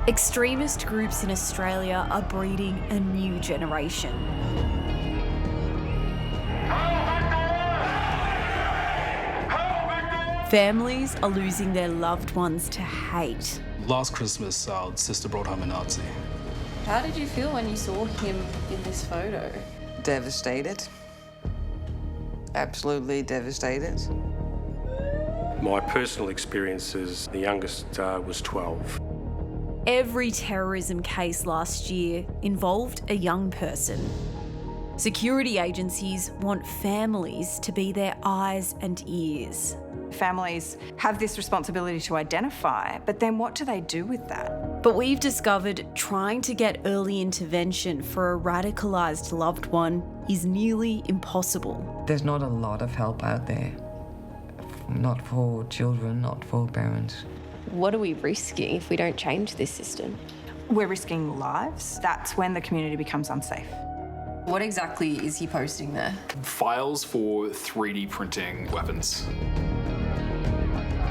Extremist groups in Australia are breeding a new generation. Families are losing their loved ones to hate. Last Christmas, our sister brought home a Nazi. How did you feel when you saw him in this photo? Devastated. Absolutely devastated. My personal experience is the youngest was 12. Every terrorism case last year involved a young person. Security agencies want families to be their eyes and ears. Families have this responsibility to identify, but then what do they do with that? But we've discovered trying to get early intervention for a radicalised loved one is nearly impossible. There's not a lot of help out there. Not for children, not for parents. What are we risking if we don't change this system? We're risking lives. That's when the community becomes unsafe. What exactly is he posting there? Files for 3D printing weapons.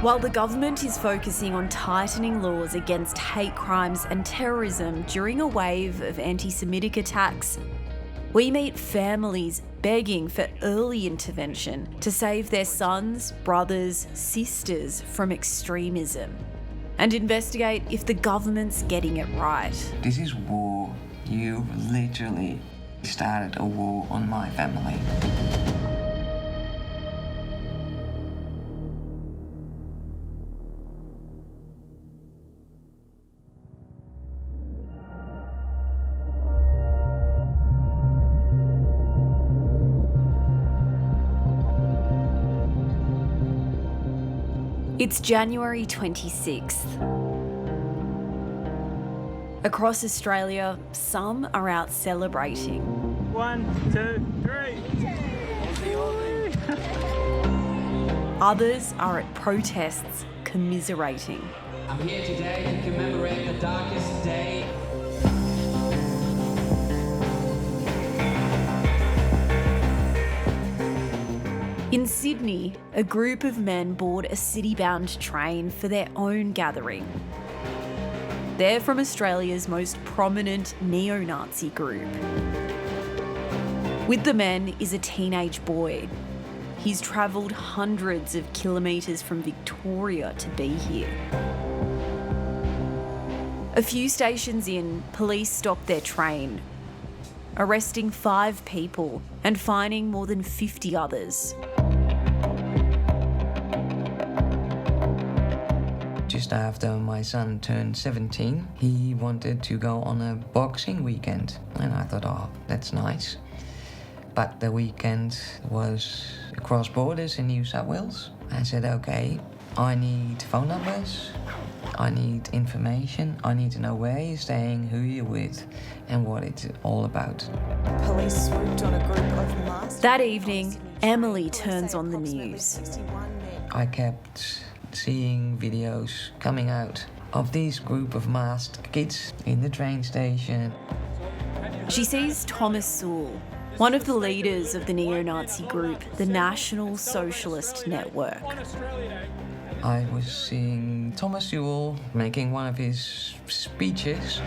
While the government is focusing on tightening laws against hate crimes and terrorism during a wave of anti-Semitic attacks, we meet families begging for early intervention to save their sons, brothers, sisters from extremism and investigate if the government's getting it right. This is war. You literally started a war on my family. It's January 26th. Across Australia, some are out celebrating. 1, 2, 3. Others are at protests commiserating. I'm here today to commemorate the darkest day. In Sydney, a group of men board a city-bound train for their own gathering. They're from Australia's most prominent neo-Nazi group. With the men is a teenage boy. He's travelled hundreds of kilometres from Victoria to be here. A few stations in, police stopped their train, arresting 5 people and fining more than 50 others. Just after my son turned 17, he wanted to go on a boxing weekend. And I thought, oh, that's nice. But the weekend was across borders in New South Wales. I said, okay, I need phone numbers, I need information, I need to know where you're staying, who you're with, and what it's all about. Police swooped on a group of masked... That evening, Emily turns on the news. I kept seeing videos coming out of this group of masked kids in the train station. She sees Thomas Sewell, one of the leaders of the neo-Nazi group, the National Socialist Network. I was seeing Thomas Sewell making one of his speeches,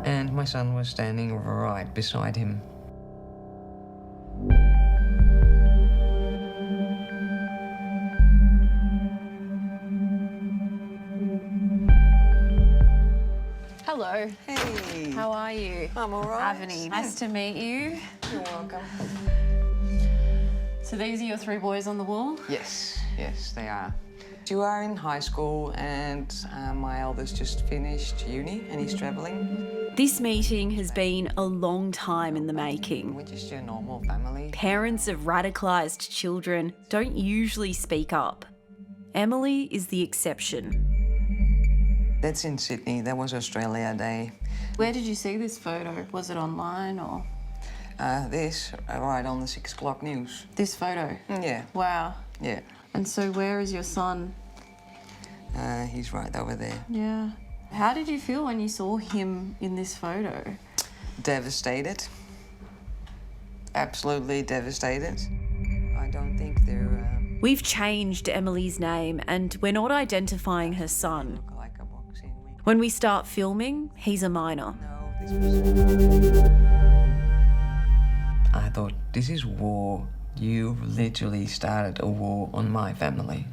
and my son was standing right beside him. Hello. Hey. How are you? I'm all right. Avani, nice to meet you. You're welcome. So these are your 3 boys on the wall? Yes, they are. 2 are in high school, and my eldest just finished uni and he's travelling. This meeting has been a long time in the making. We're just your normal family. Parents of radicalised children don't usually speak up. Emily is the exception. That's in Sydney. That was Australia Day. Where did you see this photo? Was it online or? This, right on the 6 o'clock news. This photo? Yeah. Wow. Yeah. And so where is your son? He's right over there. Yeah. How did you feel when you saw him in this photo? Devastated. Absolutely devastated. I don't think they're... We've changed Emily's name and we're not identifying her son. When we start filming, he's a minor. I thought, this is war. You've literally started a war on my family.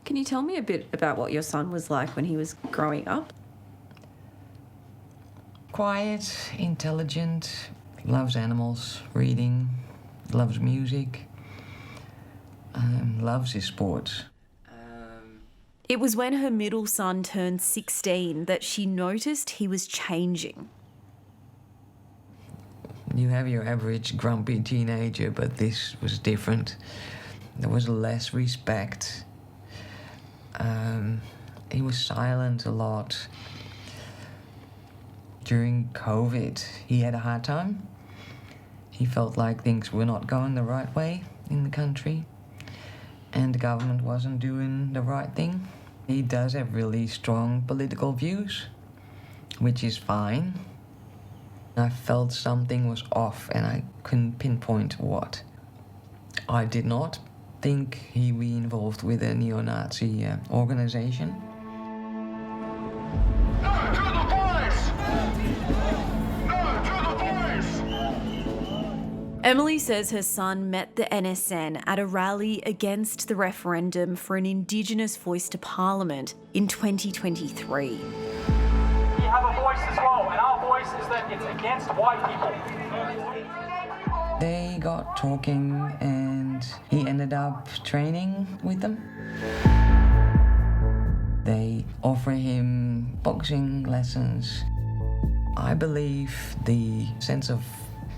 Can you tell me a bit about what your son was like when he was growing up? Quiet, intelligent, loves animals, reading, loves music, loves his sports. It was when her middle son turned 16 that she noticed he was changing. You have your average grumpy teenager, but this was different. There was less respect. He was silent a lot. During COVID, he had a hard time. He felt like things were not going the right way in the country, and the government wasn't doing the right thing. He does have really strong political views, which is fine. I felt something was off and I couldn't pinpoint what. I did not think he'd be involved with a neo-Nazi organization. Emily says her son met the NSN at a rally against the referendum for an Indigenous voice to Parliament in 2023. We have a voice as well, and our voice is that it's against white people. They got talking and he ended up training with them. They offer him boxing lessons. I believe the sense of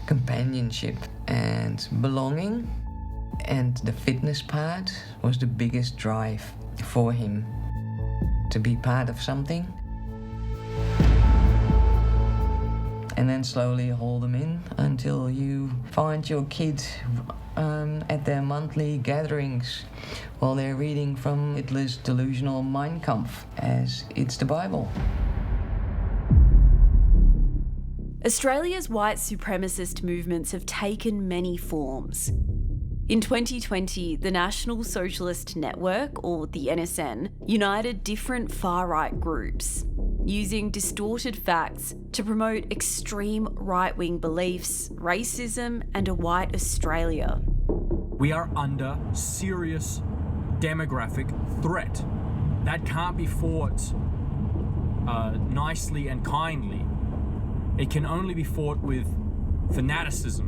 companionship and belonging and the fitness part was the biggest drive for him to be part of something. And then slowly hold them in until you find your kid at their monthly gatherings while they're reading from Hitler's delusional Mein Kampf as it's the Bible. Australia's white supremacist movements have taken many forms. In 2020, the National Socialist Network, or the NSN, united different far-right groups, using distorted facts to promote extreme right-wing beliefs, racism, and a white Australia. We are under serious demographic threat. That can't be fought nicely and kindly. It can only be fought with fanaticism.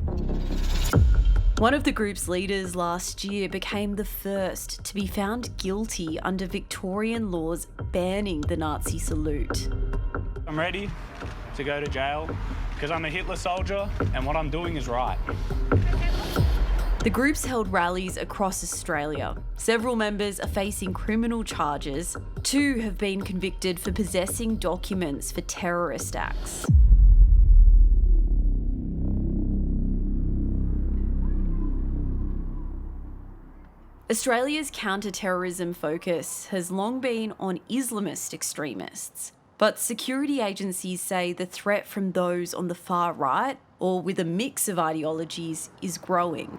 One of the group's leaders last year became the first to be found guilty under Victorian laws banning the Nazi salute. I'm ready to go to jail because I'm a Hitler soldier and what I'm doing is right. The group's held rallies across Australia. Several members are facing criminal charges. 2 have been convicted for possessing documents for terrorist acts. Australia's counter-terrorism focus has long been on Islamist extremists, but security agencies say the threat from those on the far right, or with a mix of ideologies, is growing.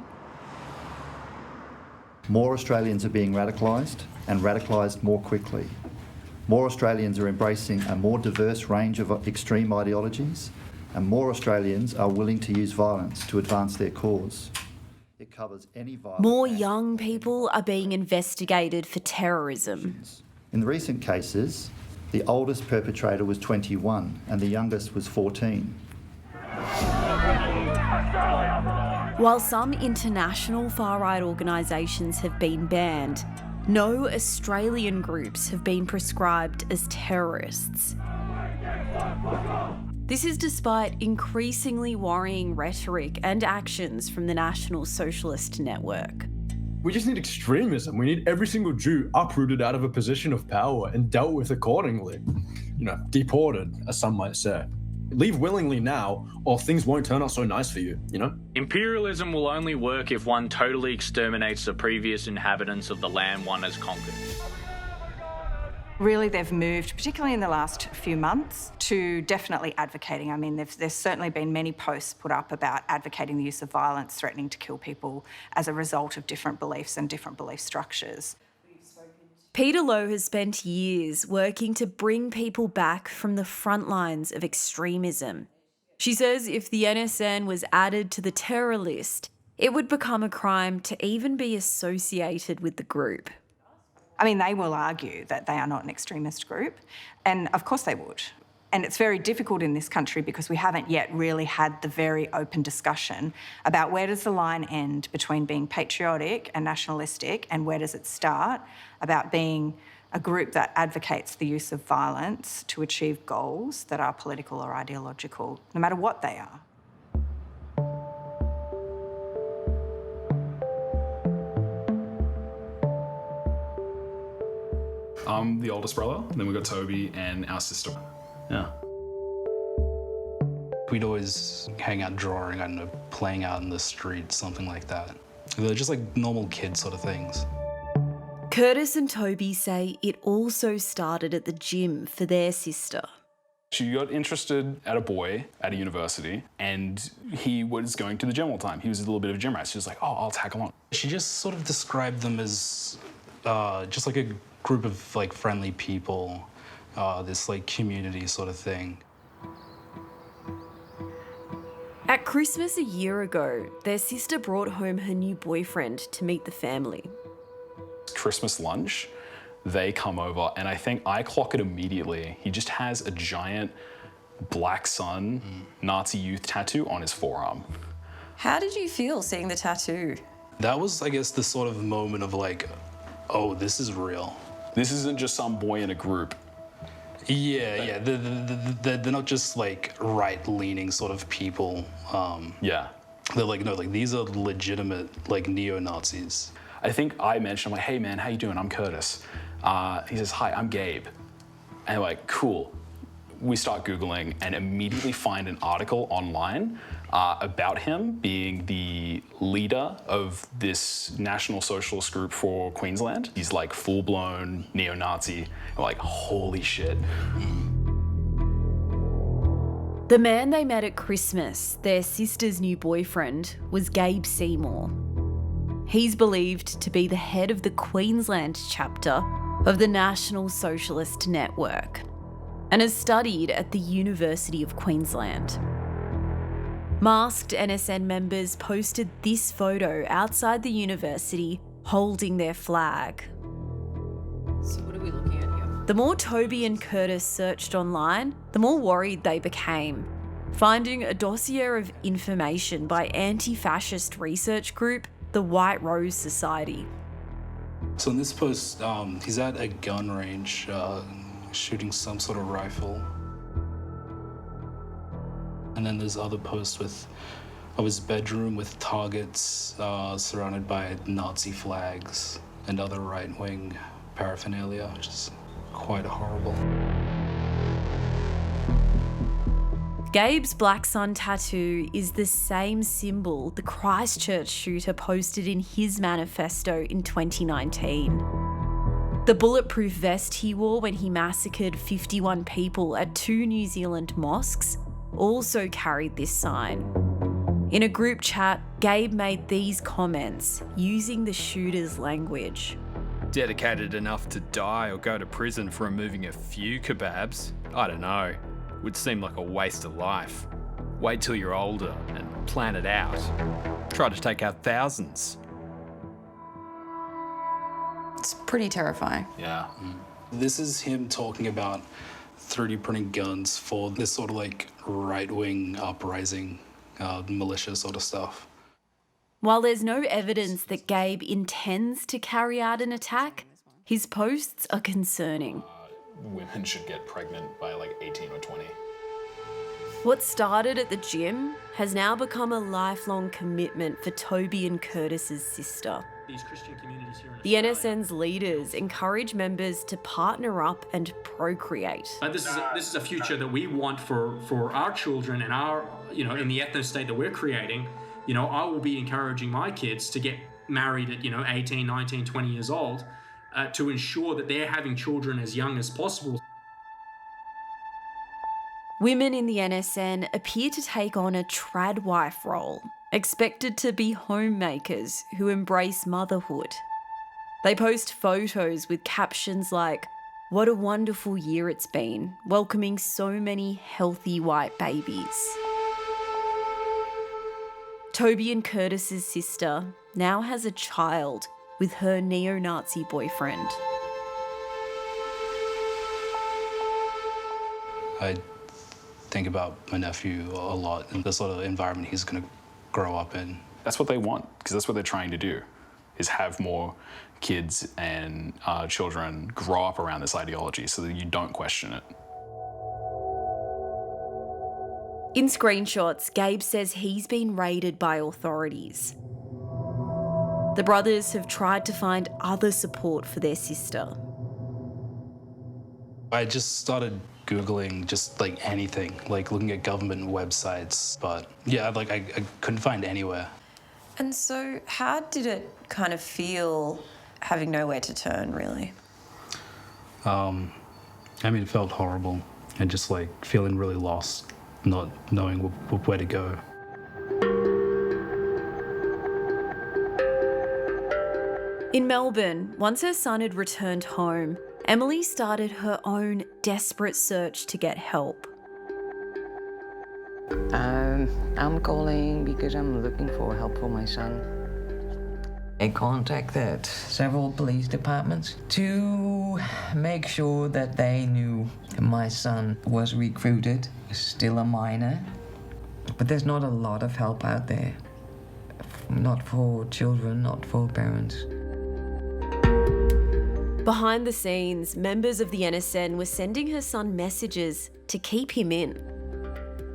More Australians are being radicalised, and radicalised more quickly. More Australians are embracing a more diverse range of extreme ideologies, and more Australians are willing to use violence to advance their cause. It covers any violence. More young people are being investigated for terrorism. In the recent cases, the oldest perpetrator was 21 and the youngest was 14. While some international far-right organisations have been banned, no Australian groups have been prescribed as terrorists. This is despite increasingly worrying rhetoric and actions from the National Socialist Network. We just need extremism. We need every single Jew uprooted out of a position of power and dealt with accordingly. Deported, as some might say. Leave willingly now, or things won't turn out so nice for you, Imperialism will only work if one totally exterminates the previous inhabitants of the land one has conquered. Really, they've moved, particularly in the last few months, to definitely advocating. I mean, there's certainly been many posts put up about advocating the use of violence, threatening to kill people as a result of different beliefs and different belief structures. Peter Lowe has spent years working to bring people back from the front lines of extremism. She says if the NSN was added to the terror list, it would become a crime to even be associated with the group. I mean, they will argue that they are not an extremist group, and of course they would. And it's very difficult in this country because we haven't yet really had the very open discussion about where does the line end between being patriotic and nationalistic and where does it start about being a group that advocates the use of violence to achieve goals that are political or ideological, no matter what they are. I'm the oldest brother, then we've got Toby and our sister. Yeah. We'd always hang out drawing, I don't know, playing out in the street, something like that. They're just like normal kid sort of things. Curtis and Toby say it also started at the gym for their sister. She got interested at a boy at a university and he was going to the gym all the time. He was a little bit of a gym rat. She was like, oh, I'll tag along. She just sort of described them as just like a group of like friendly people, this like community sort of thing. At Christmas a year ago, their sister brought home her new boyfriend to meet the family. Christmas lunch, they come over and I think I clock it immediately. He just has a giant black sun Nazi youth tattoo on his forearm. How did you feel seeing the tattoo? That was, I guess, the sort of moment of like, oh, this is real. This isn't just some boy in a group. Yeah. They're not just like right-leaning sort of people. Yeah. They're like, no, like these are legitimate like neo-Nazis. I think I mentioned, I'm like, hey man, how you doing? I'm Curtis. He says, hi, I'm Gabe. And I'm like, cool. We start Googling and immediately find an article online about him being the leader of this National Socialist group for Queensland. He's like full-blown neo-Nazi. I'm like, holy shit. The man they met at Christmas, their sister's new boyfriend, was Gabe Seymour. He's believed to be the head of the Queensland chapter of the National Socialist Network and has studied at the University of Queensland. Masked NSN members posted this photo outside the university holding their flag. So what are we looking at here? The more Toby and Curtis searched online, the more worried they became, finding a dossier of information by anti-fascist research group the White Rose Society. So in this post, he's at a gun range shooting some sort of rifle. And then there's other posts of his bedroom with targets surrounded by Nazi flags and other right-wing paraphernalia, which is quite horrible. Gabe's black sun tattoo is the same symbol the Christchurch shooter posted in his manifesto in 2019. The bulletproof vest he wore when he massacred 51 people at 2 New Zealand mosques also carried this sign. In a group chat, Gabe made these comments using the shooter's language. Dedicated enough to die or go to prison for removing a few kebabs? I don't know. Would seem like a waste of life. Wait till you're older and plan it out. Try to take out thousands. It's pretty terrifying. Yeah. This is him talking about 3D printing guns for this sort of like right-wing uprising, militia sort of stuff. While there's no evidence that Gabe intends to carry out an attack, his posts are concerning. Women should get pregnant by like 18 or 20. What started at the gym has now become a lifelong commitment for Toby and Curtis's sister. These Christian communities here in The NSN's leaders encourage members to partner up and procreate. This is a future that we want for our children and our, in the ethno state that we're creating. I will be encouraging my kids to get married at, 18, 19, 20 years old to ensure that they're having children as young as possible. Women in the NSN appear to take on a Tradwife role, expected to be homemakers who embrace motherhood. They post photos with captions like, "What a wonderful year it's been, welcoming so many healthy white babies." Toby and Curtis's sister now has a child with her neo-Nazi boyfriend. I think about my nephew a lot and the sort of environment he's going to grow up in. That's what they want, because that's what they're trying to do, is have more kids and children grow up around this ideology so that you don't question it. In screenshots, Gabe says he's been raided by authorities. The brothers have tried to find other support for their sister. I just started Googling just like anything, like looking at government websites, but yeah, like I couldn't find anywhere. And so how did it kind of feel having nowhere to turn, really? I mean, it felt horrible and just like feeling really lost, not knowing where to go. In Melbourne, once her son had returned home, Emily started her own desperate search to get help. I'm calling because I'm looking for help for my son. I contacted several police departments to make sure that they knew my son was recruited, still a minor. But there's not a lot of help out there. Not for children, not for parents. Behind the scenes, members of the NSN were sending her son messages to keep him in.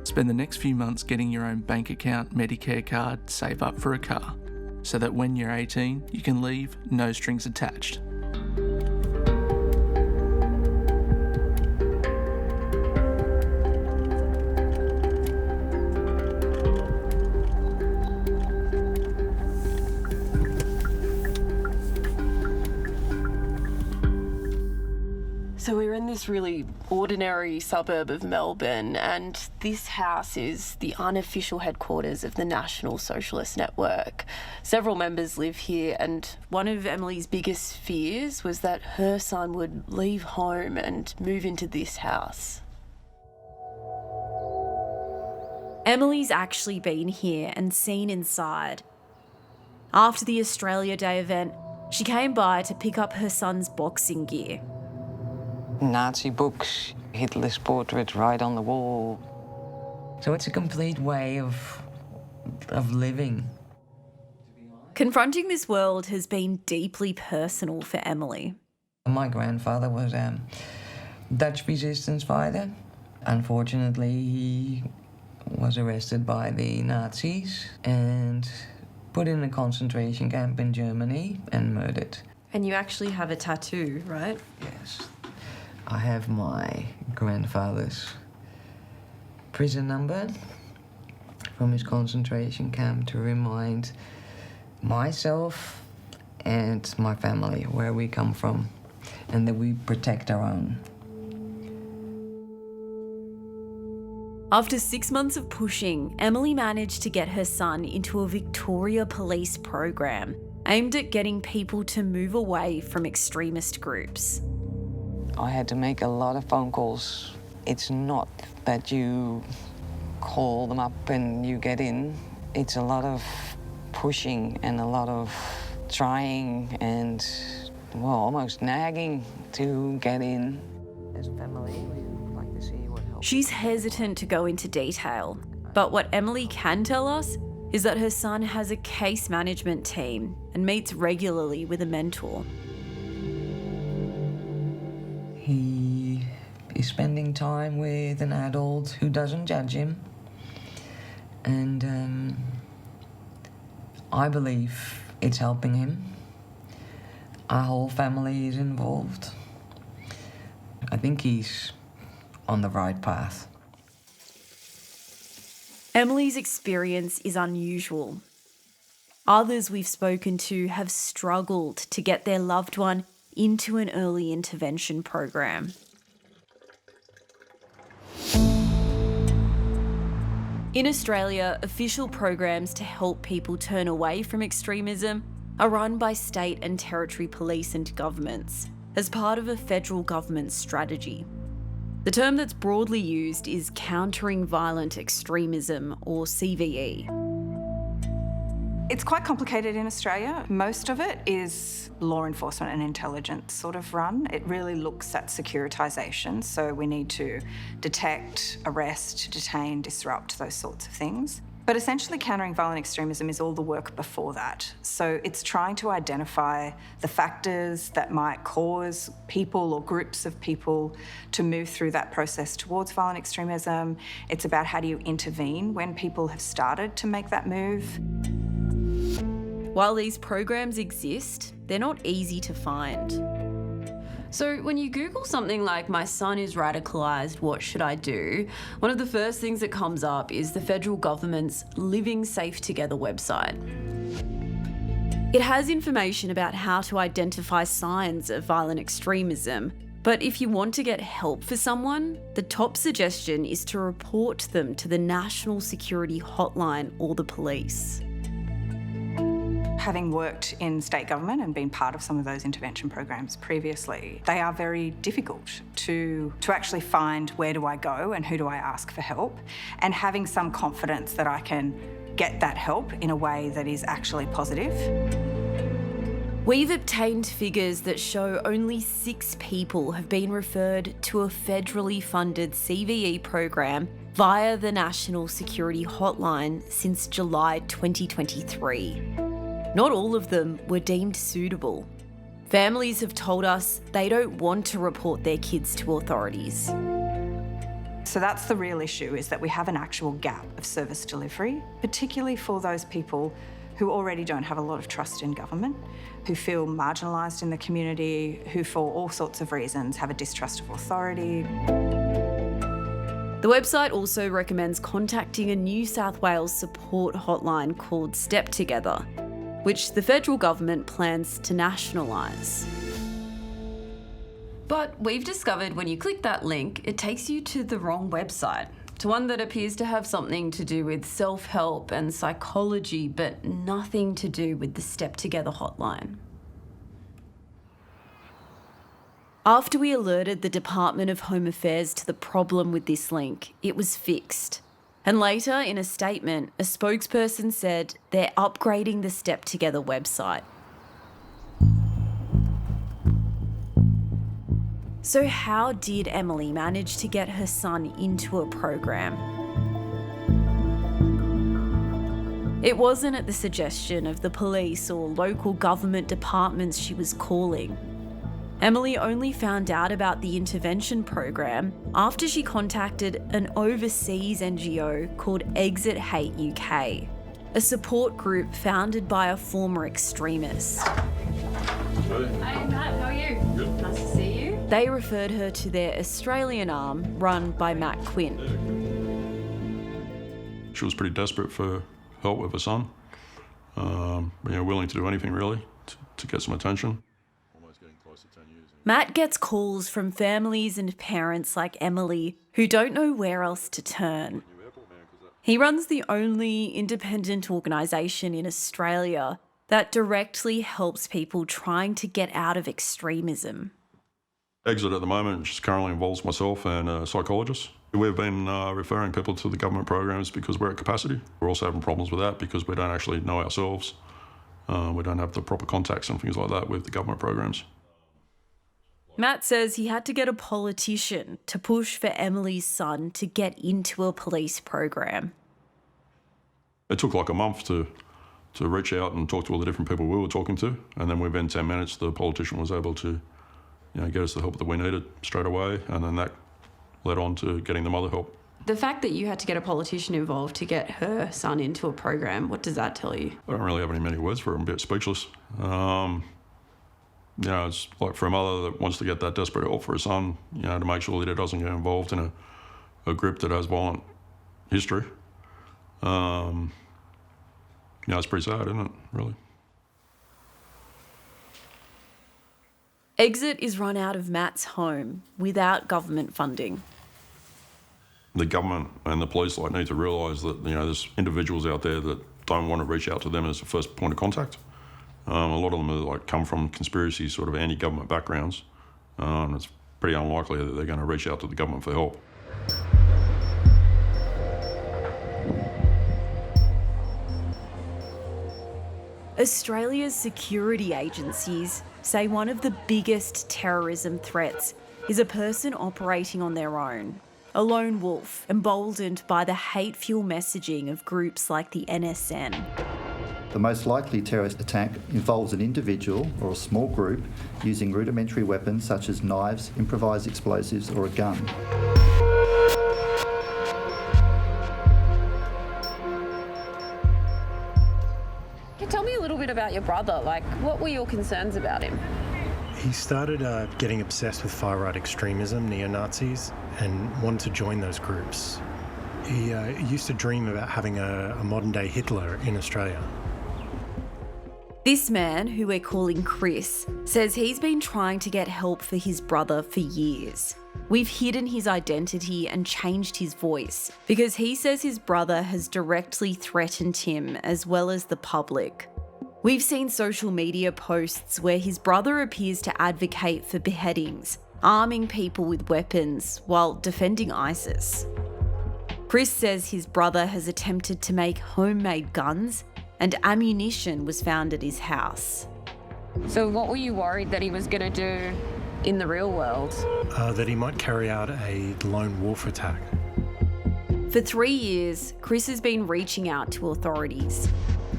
Spend the next few months getting your own bank account, Medicare card, save up for a car, so that when you're 18, you can leave, no strings attached. So we're in this really ordinary suburb of Melbourne, and this house is the unofficial headquarters of the National Socialist Network. Several members live here, and one of Emily's biggest fears was that her son would leave home and move into this house. Emily's actually been here and seen inside. After the Australia Day event, she came by to pick up her son's boxing gear. Nazi books, Hitler's portrait right on the wall. So it's a complete way of living. Confronting this world has been deeply personal for Emily. My grandfather was a Dutch resistance fighter. Unfortunately, he was arrested by the Nazis and put in a concentration camp in Germany and murdered. And you actually have a tattoo, right? Yes. I have my grandfather's prison number from his concentration camp to remind myself and my family where we come from and that we protect our own. After 6 months of pushing, Emily managed to get her son into a Victoria Police program aimed at getting people to move away from extremist groups. I had to make a lot of phone calls. It's not that you call them up and you get in. It's a lot of pushing and a lot of trying and, well, almost nagging to get in. As a family, we'd like to see what helps. She's hesitant to go into detail, but what Emily can tell us is that her son has a case management team and meets regularly with a mentor. He is spending time with an adult who doesn't judge him. And I believe it's helping him. Our whole family is involved. I think he's on the right path. Emily's experience is unusual. Others we've spoken to have struggled to get their loved one into an early intervention program. In Australia, official programs to help people turn away from extremism are run by state and territory police and governments as part of a federal government strategy. The term that's broadly used is countering violent extremism, or CVE. It's quite complicated in Australia. Most of it is law enforcement and intelligence sort of run. It really looks at securitisation, so we need to detect, arrest, detain, disrupt, those sorts of things. But essentially countering violent extremism is all the work before that. So it's trying to identify the factors that might cause people or groups of people to move through that process towards violent extremism. It's about how do you intervene when people have started to make that move. While these programs exist, they're not easy to find. So when you Google something like, my son is radicalised, what should I do? One of the first things that comes up is the federal government's Living Safe Together website. It has information about how to identify signs of violent extremism, but if you want to get help for someone, the top suggestion is to report them to the National Security Hotline or the police. Having worked in state government and been part of some of those intervention programs previously, they are very difficult to actually find where do I go and who do I ask for help, and having some confidence that I can get that help in a way that is actually positive. We've obtained figures that show only 6 people have been referred to a federally funded CVE program via the National Security Hotline since July 2023. Not all of them were deemed suitable. Families have told us they don't want to report their kids to authorities. So that's the real issue, is that we have an actual gap of service delivery, particularly for those people who already don't have a lot of trust in government, who feel marginalised in the community, who for all sorts of reasons have a distrust of authority. The website also recommends contacting a New South Wales support hotline called Step Together, which the federal government plans to nationalise. But we've discovered when you click that link, it takes you to the wrong website, to one that appears to have something to do with self-help and psychology, but nothing to do with the Step Together hotline. After we alerted the Department of Home Affairs to the problem with this link, it was fixed. And later, in a statement, a spokesperson said they're upgrading the Step Together website. So how did Emily manage to get her son into a program? It wasn't at the suggestion of the police or local government departments she was calling. Emily only found out about the intervention program after she contacted an overseas NGO called Exit Hate UK, a support group founded by a former extremist. Hey Matt, how are you? Good. Nice to see you. They referred her to their Australian arm run by Matt Quinn. She was pretty desperate for help with her son, willing to do anything really to get some attention. Matt gets calls from families and parents like Emily who don't know where else to turn. He runs the only independent organisation in Australia that directly helps people trying to get out of extremism. Exit at the moment just currently involves myself and a psychologist. We've been referring people to the government programs because we're at capacity. We're also having problems with that because we don't actually know ourselves. We don't have the proper contacts and things like that with the government programs. Matt says he had to get a politician to push for Emily's son to get into a police program. It took like a month to reach out and talk to all the different people we were talking to, and then within 10 minutes the politician was able to get us the help that we needed straight away, and then that led on to getting the mother help. The fact that you had to get a politician involved to get her son into a program, what does that tell you? I don't really have many words for it. I'm a bit speechless. It's like for a mother that wants to get that desperate help for her son, to make sure that he doesn't get involved in a group that has violent history. It's pretty sad, isn't it, really? Exit is run out of Matt's home without government funding. The government and the police need to realise that there's individuals out there that don't want to reach out to them as the first point of contact. A lot of them are, come from conspiracy sort of anti-government backgrounds. It's pretty unlikely that they're going to reach out to the government for help. Australia's security agencies say one of the biggest terrorism threats is a person operating on their own, a lone wolf emboldened by the hate-fueled messaging of groups like the NSN. The most likely terrorist attack involves an individual or a small group using rudimentary weapons such as knives, improvised explosives or a gun. Tell me a little bit about your brother. What were your concerns about him? He started getting obsessed with far-right extremism, neo-Nazis, and wanted to join those groups. He used to dream about having a modern-day Hitler in Australia. This man, who we're calling Chris, says he's been trying to get help for his brother for years. We've hidden his identity and changed his voice because he says his brother has directly threatened him as well as the public. We've seen social media posts where his brother appears to advocate for beheadings, arming people with weapons while defending ISIS. Chris says his brother has attempted to make homemade guns and ammunition was found at his house. So what were you worried that he was going to do in the real world? That he might carry out a lone wolf attack. For 3 years, Chris has been reaching out to authorities.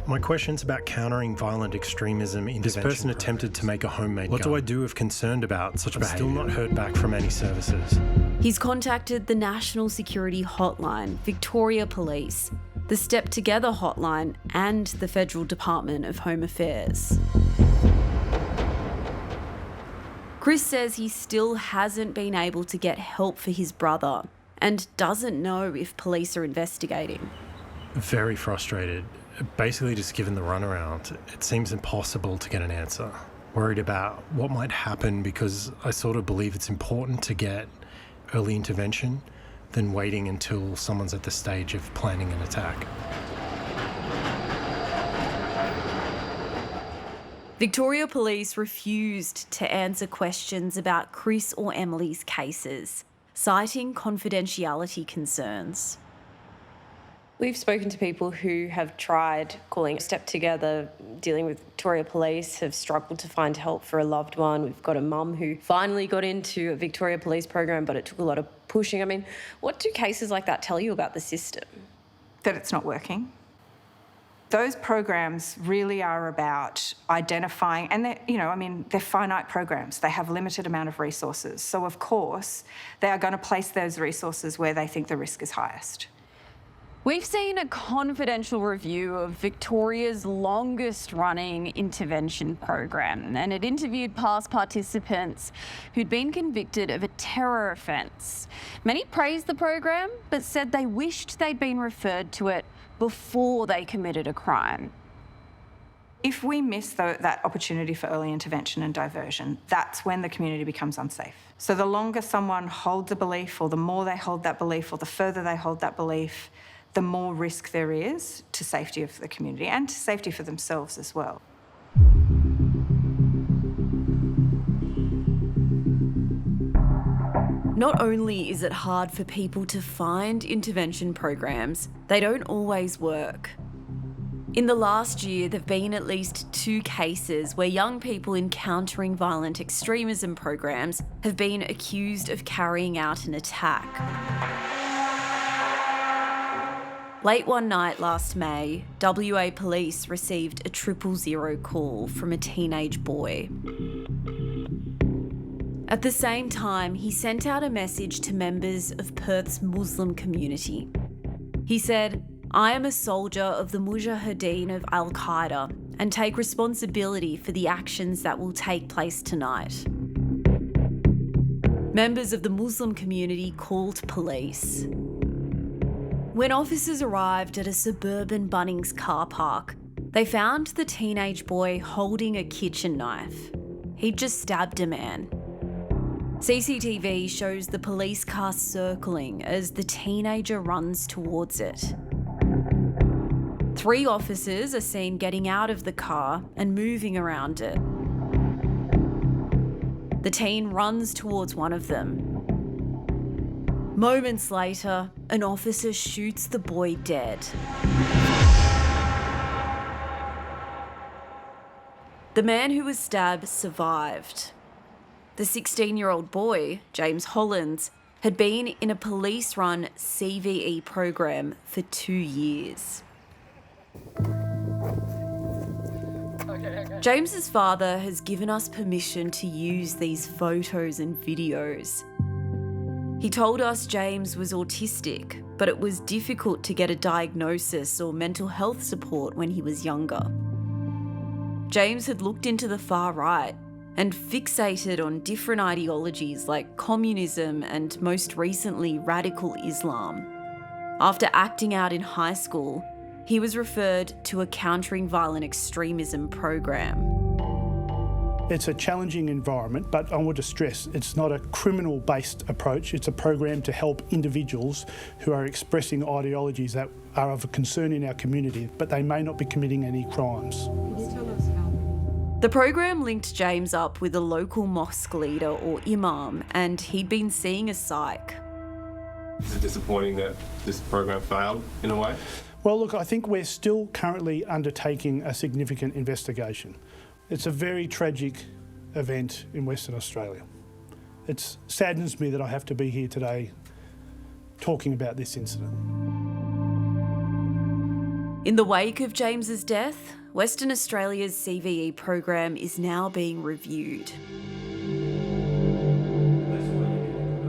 My question's about countering violent extremism. This person attempted to make a homemade gun. What do I do if concerned about such behaviour? I've still not heard back from any services. He's contacted the National Security Hotline, Victoria Police, the Step Together Hotline, and the Federal Department of Home Affairs. Chris says he still hasn't been able to get help for his brother and doesn't know if police are investigating. Very frustrated. Basically just given the runaround. It seems impossible to get an answer. Worried about what might happen because I sort of believe it's important to get early intervention than waiting until someone's at the stage of planning an attack. Victoria Police refused to answer questions about Chris or Emily's cases, citing confidentiality concerns. We've spoken to people who have tried calling Step Together, dealing with Victoria Police, have struggled to find help for a loved one. We've got a mum who finally got into a Victoria Police program, but it took a lot of pushing. I mean, what do cases like that tell you about the system? That it's not working. Those programs really are about identifying, and they're finite programs. They have a limited amount of resources. So, of course, they are going to place those resources where they think the risk is highest. We've seen a confidential review of Victoria's longest-running intervention program, and it interviewed past participants who'd been convicted of a terror offence. Many praised the program, but said they wished they'd been referred to it before they committed a crime. If we miss that opportunity for early intervention and diversion, that's when the community becomes unsafe. So the longer someone holds a belief, or the more they hold that belief, or the further they hold that belief, the more risk there is to safety of the community and to safety for themselves as well. Not only is it hard for people to find intervention programs, they don't always work. In the last year, there have been at least 2 cases where young people encountering violent extremism programs have been accused of carrying out an attack. Late one night last May, WA Police received a 000 call from a teenage boy. At the same time, he sent out a message to members of Perth's Muslim community. He said, "I am a soldier of the Mujahideen of Al-Qaeda and take responsibility for the actions that will take place tonight." Members of the Muslim community called police. When officers arrived at a suburban Bunnings car park, they found the teenage boy holding a kitchen knife. He'd just stabbed a man. CCTV shows the police car circling as the teenager runs towards it. 3 officers are seen getting out of the car and moving around it. The teen runs towards one of them. Moments later, an officer shoots the boy dead. The man who was stabbed survived. The 16-year-old boy, James Hollins, had been in a police-run CVE program for 2 years. James's father has given us permission to use these photos and videos. He told us James was autistic, but it was difficult to get a diagnosis or mental health support when he was younger. James had looked into the far right and fixated on different ideologies like communism and most recently radical Islam. After acting out in high school, he was referred to a countering violent extremism program. It's a challenging environment, but I want to stress it's not a criminal-based approach. It's a program to help individuals who are expressing ideologies that are of a concern in our community, but they may not be committing any crimes. The program linked James up with a local mosque leader or imam, and he'd been seeing a psych. Is it disappointing that this program failed in a way? Well, look, I think we're still currently undertaking a significant investigation. It's a very tragic event in Western Australia. It saddens me that I have to be here today talking about this incident. In the wake of James's death, Western Australia's CVE program is now being reviewed.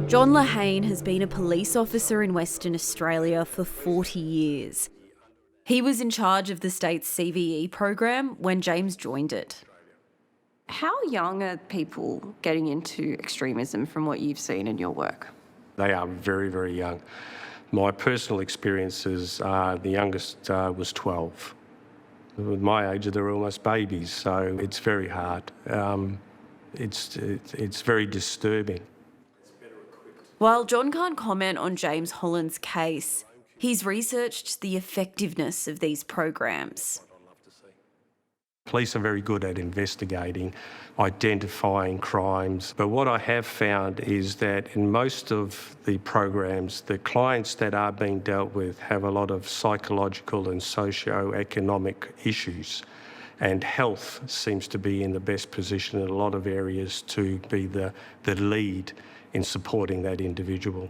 John Lehane has been a police officer in Western Australia for 40 years. He was in charge of the state's CVE program when James joined it. How young are people getting into extremism from what you've seen in your work? They are very, very young. My personal experiences, the youngest was 12. With my age, they're almost babies, so it's very hard. It's very disturbing. While John can't comment on James Holland's case, he's researched the effectiveness of these programs. Police are very good at investigating, identifying crimes, but what I have found is that in most of the programs, the clients that are being dealt with have a lot of psychological and socio-economic issues, and health seems to be in the best position in a lot of areas to be the lead in supporting that individual.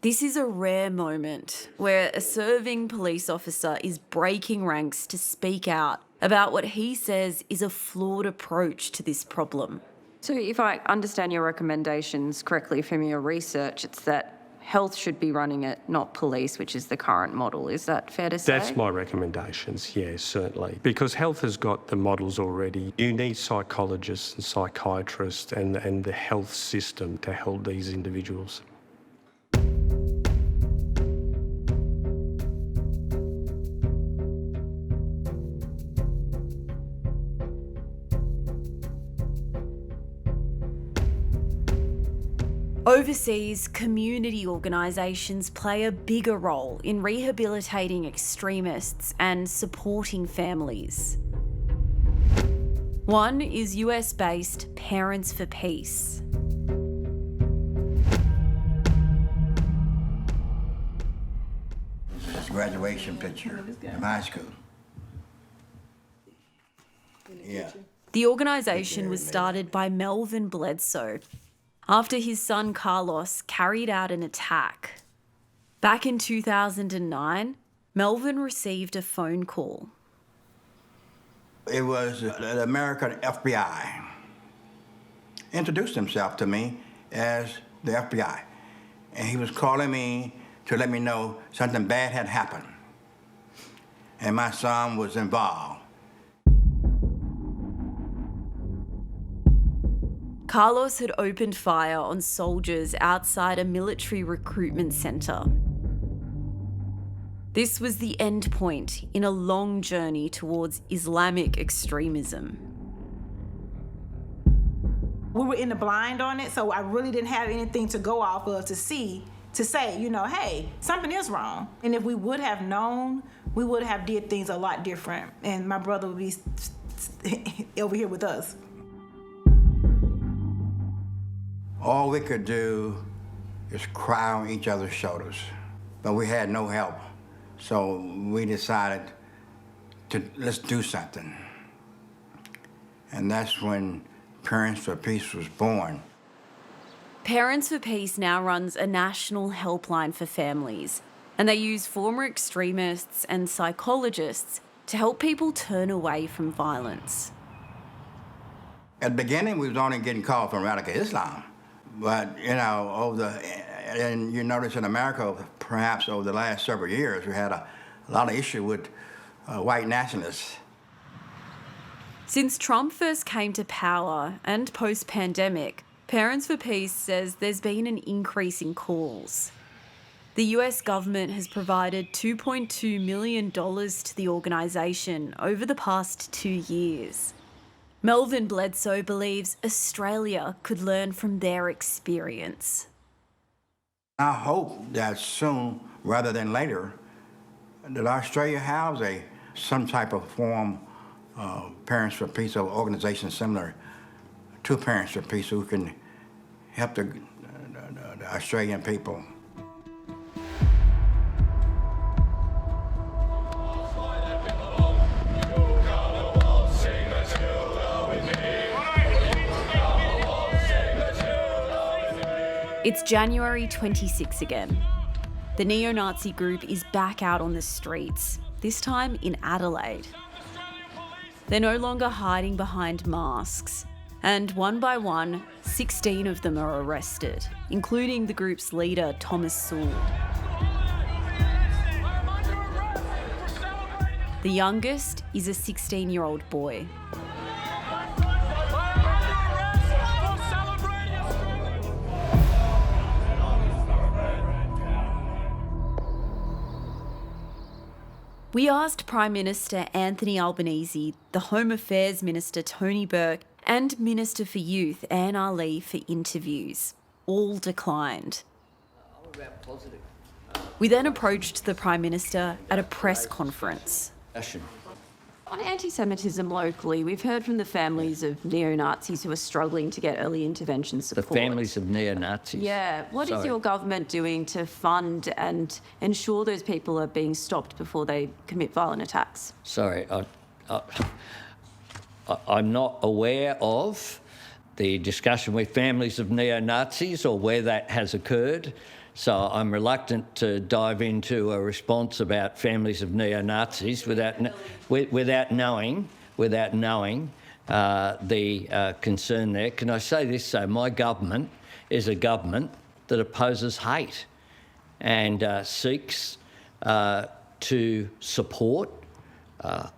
This is a rare moment where a serving police officer is breaking ranks to speak out about what he says is a flawed approach to this problem. So if I understand your recommendations correctly from your research, it's that health should be running it, not police, which is the current model. Is that fair to say? That's my recommendations, yes, certainly. Because health has got the models already. You need psychologists and psychiatrists and the health system to help these individuals. Overseas, community organisations play a bigger role in rehabilitating extremists and supporting families. One is US-based Parents for Peace. It's a graduation picture from high school. Yeah. The organisation was started by Melvin Bledsoe after his son Carlos carried out an attack. Back in 2009, Melvin received a phone call. It was the American FBI. Introduced himself to me as the FBI. And he was calling me to let me know something bad had happened. And my son was involved. Carlos had opened fire on soldiers outside a military recruitment centre. This was the end point in a long journey towards Islamic extremism. We were in the blind on it, so I really didn't have anything to go off of to see to say, you know, hey, something is wrong. And if we would have known, we would have did things a lot different. And my brother would be over here with us. All we could do is cry on each other's shoulders. But we had no help. So we decided let's do something. And that's when Parents for Peace was born. Parents for Peace now runs a national helpline for families, and they use former extremists and psychologists to help people turn away from violence. At the beginning, we was only getting calls from radical Islam. But, you know, and you notice in America, perhaps over the last several years, we had a lot of issue with white nationalists. Since Trump first came to power and post-pandemic, Parents for Peace says there's been an increase in calls. The US government has provided $2.2 million to the organisation over the past 2 years. Melvin Bledsoe believes Australia could learn from their experience. I hope that soon, rather than later, that Australia has some type of form of Parents for Peace or organization similar to Parents for Peace who can help the Australian people. It's January 26 again. The neo-Nazi group is back out on the streets, this time in Adelaide. They're no longer hiding behind masks, and one by one, 16 of them are arrested, including the group's leader, Thomas Sewell. The youngest is a 16-year-old boy. We asked Prime Minister Anthony Albanese, the Home Affairs Minister Tony Burke, and Minister for Youth Anne Ali for interviews. All declined. We then approached the Prime Minister at a press conference. On anti-Semitism locally, we've heard from the families of neo-Nazis who are struggling to get early intervention support. The families of neo-Nazis? Yeah. What is your government doing to fund and ensure those people are being stopped before they commit violent attacks? Sorry, I'm not aware of the discussion with families of neo-Nazis or where that has occurred. So I'm reluctant to dive into a response about families of neo-Nazis without knowing the concern there. Can I say this, though? My government is a government that opposes hate and seeks to support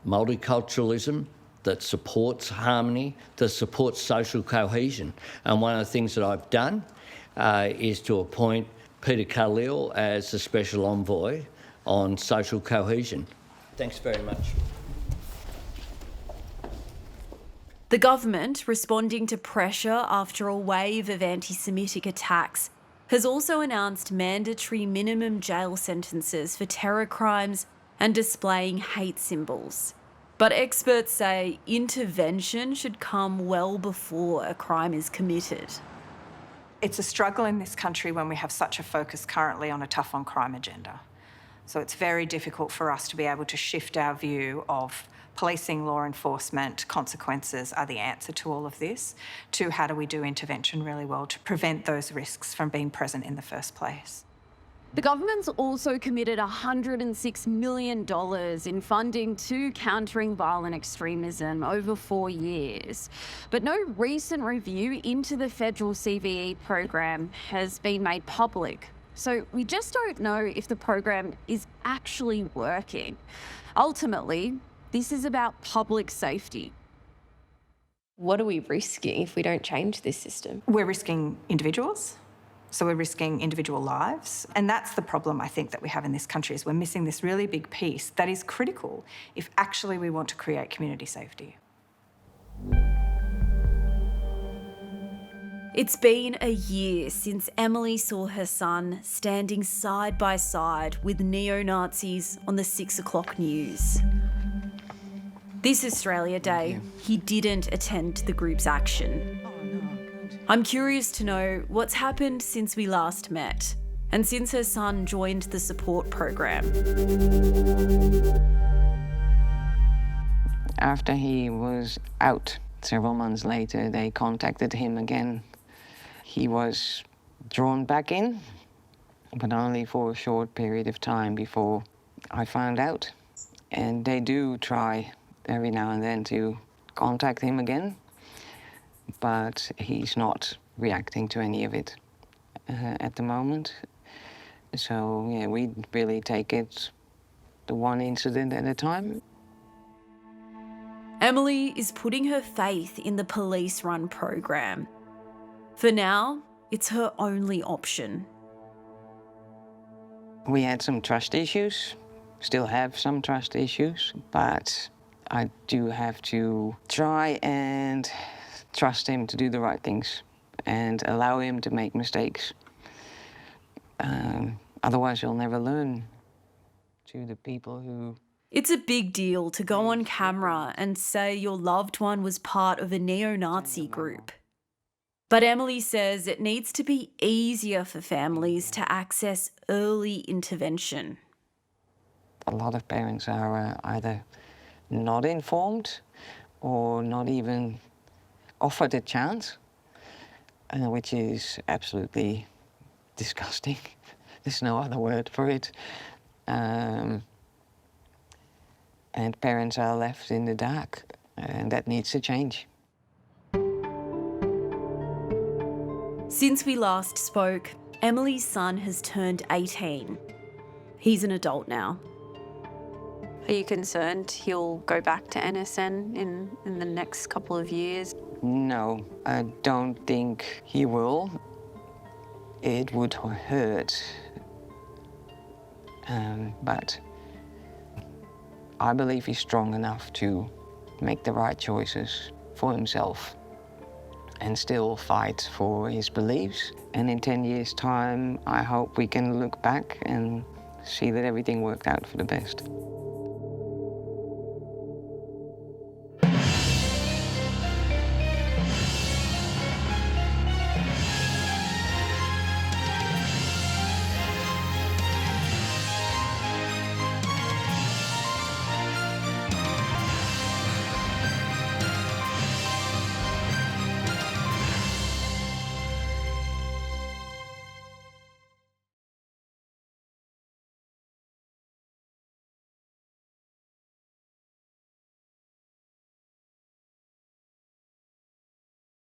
multiculturalism, that supports harmony, that supports social cohesion. And one of the things that I've done is to appoint Peter Khalil as the Special Envoy on social cohesion. Thanks very much. The government, responding to pressure after a wave of anti-Semitic attacks, has also announced mandatory minimum jail sentences for terror crimes and displaying hate symbols. But experts say intervention should come well before a crime is committed. It's a struggle in this country when we have such a focus currently on a tough on crime agenda. So it's very difficult for us to be able to shift our view of policing, law enforcement, consequences are the answer to all of this, to how do we do intervention really well to prevent those risks from being present in the first place. The government's also committed $106 million in funding to countering violent extremism over 4 years. But no recent review into the federal CVE program has been made public. So we just don't know if the program is actually working. Ultimately, this is about public safety. What are we risking if we don't change this system? We're risking individuals. So we're risking individual lives. And that's the problem, I think, that we have in this country, is we're missing this really big piece that is critical if actually we want to create community safety. It's been a year since Emily saw her son standing side by side with neo-Nazis on the 6 o'clock news. This Australia Day, he didn't attend the group's action. I'm curious to know what's happened since we last met and since her son joined the support program. After he was out, several months later, they contacted him again. He was drawn back in, but only for a short period of time before I found out. And they do try every now and then to contact him again, but he's not reacting to any of it at the moment. So, yeah, we really take it the one incident at a time. Emily is putting her faith in the police-run program. For now, it's her only option. We had some trust issues, still have some trust issues, but I do have to try and trust him to do the right things and allow him to make mistakes. Otherwise, he'll never learn. To the people who... It's a big deal to go on camera and say your loved one was part of a neo-Nazi group. But Emily says it needs to be easier for families to access early intervention. A lot of parents are either not informed or not even offered a chance, which is absolutely disgusting. There's no other word for it. And parents are left in the dark, and that needs to change. Since we last spoke, Emily's son has turned 18. He's an adult now. Are you concerned he'll go back to NSN in the next couple of years? No, I don't think he will. It would hurt. But I believe he's strong enough to make the right choices for himself and still fight for his beliefs. And in 10 years' time, I hope we can look back and see that everything worked out for the best.